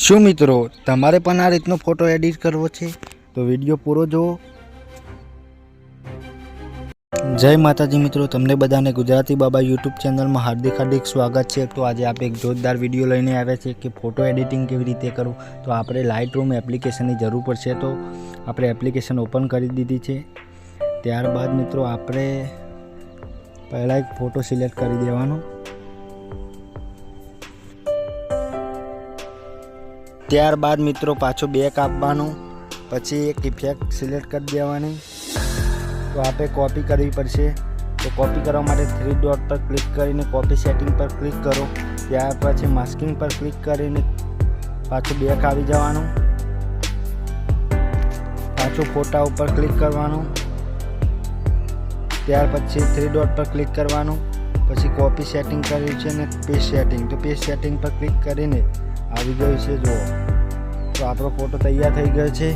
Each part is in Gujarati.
શું મિત્રો તમારે પણ આ રીતનો ફોટો એડિટ કરવો છે તો વિડીયો પૂરો જુઓ। જય માતાજી મિત્રો, તમને બધાને ગુજરાતી બાબા યુટ્યુબ ચેનલમાં હાર્દિક સ્વાગત છે। તો આજે આપણે એક જોરદાર વિડીયો લઈને આવ્યા છે કે ફોટો એડિટિંગ કેવી રીતે કરવું। તો આપણે લાઇટરૂમ એપ્લિકેશનની જરૂર પડશે, તો આપણે એપ્લિકેશન ઓપન કરી દીધી છે। ત્યારબાદ મિત્રો આપણે પહેલાં એક ફોટો સિલેક્ટ કરી દેવાનો। ત્યારબાદ મિત્રો પાછો બેક આપવાનો, પછી એક ઇફેક્ટ સિલેક્ટ કરી દેવાની। તો આપણે કોપી કરવી પડશે, તો કોપી કરવા માટે 3 ડોટ પર ક્લિક કરીને કોપી સેટિંગ પર ક્લિક કરો। ત્યાર પછી માસ્કિંગ પર ક્લિક કરીને પાછું બેક આવી જવાનું, પાછું ફોટા ઉપર ક્લિક કરવાનું। ત્યાર પછી 3 ડોટ પર ક્લિક કરવાનું, પછી કોપી સેટિંગ કર્યું છે ને પેસ્ટ સેટિંગ, તો પેસ્ટ સેટિંગ પર ક્લિક કરીને આવી ગયું છે। જુઓ, તો આપણો ફોટો તૈયાર થઈ ગયો છે।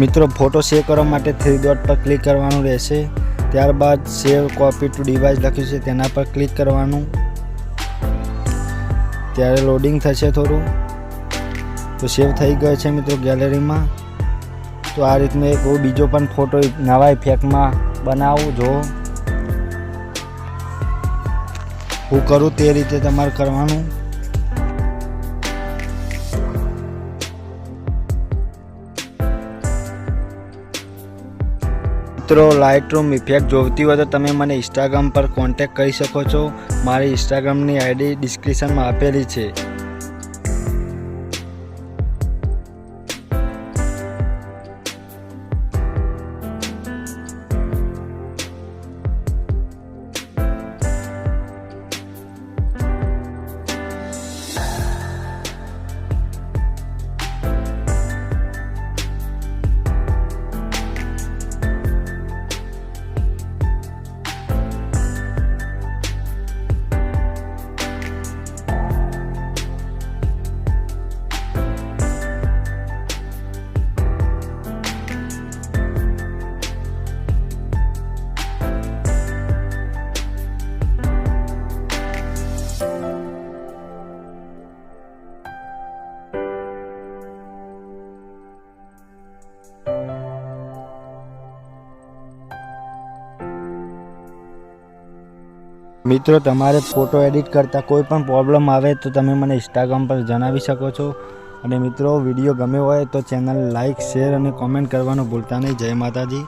મિત્રો ફોટો સેવ કરવા માટે 3 ડોટ પર ક્લિક કરવાનું રહેશે। ત્યારબાદ સેવ કોપી ટુ ડિવાઇસ લખ્યું છે તેના પર ક્લિક કરવાનું। ત્યારે લોડિંગ થશે થોડું, તો સેવ થઈ ગયો છે મિત્રો ગેલેરીમાં। તો આ રીતનો એક બીજો પણ ફોટો નવા ઇફેક્ટમાં બનાવું। જો હું કરું તે રીતે તમારે કરવાનું। મિત્રો લાઇટરૂમ ઇફેક્ટ જોઈતી હોય તો તમે મને ઇન્સ્ટાગ્રામ પર કોન્ટેક્ટ કરી શકો છો। મારી ઇન્સ્ટાગ્રામની આઈડી ડિસ્ક્રિપ્શનમાં આપેલી છે। મિત્રો તમારે ફોટો એડિટ કરતાં કોઈ પણ પ્રોબ્લેમ આવે તો તમે મને ઇન્સ્ટાગ્રામ પર જણાવી શકો છો। અને મિત્રો વિડીયો ગમ્યો હોય તો ચેનલ લાઇક, શેર અને કોમેન્ટ કરવાનું ભૂલતા નહીં। જય માતાજી।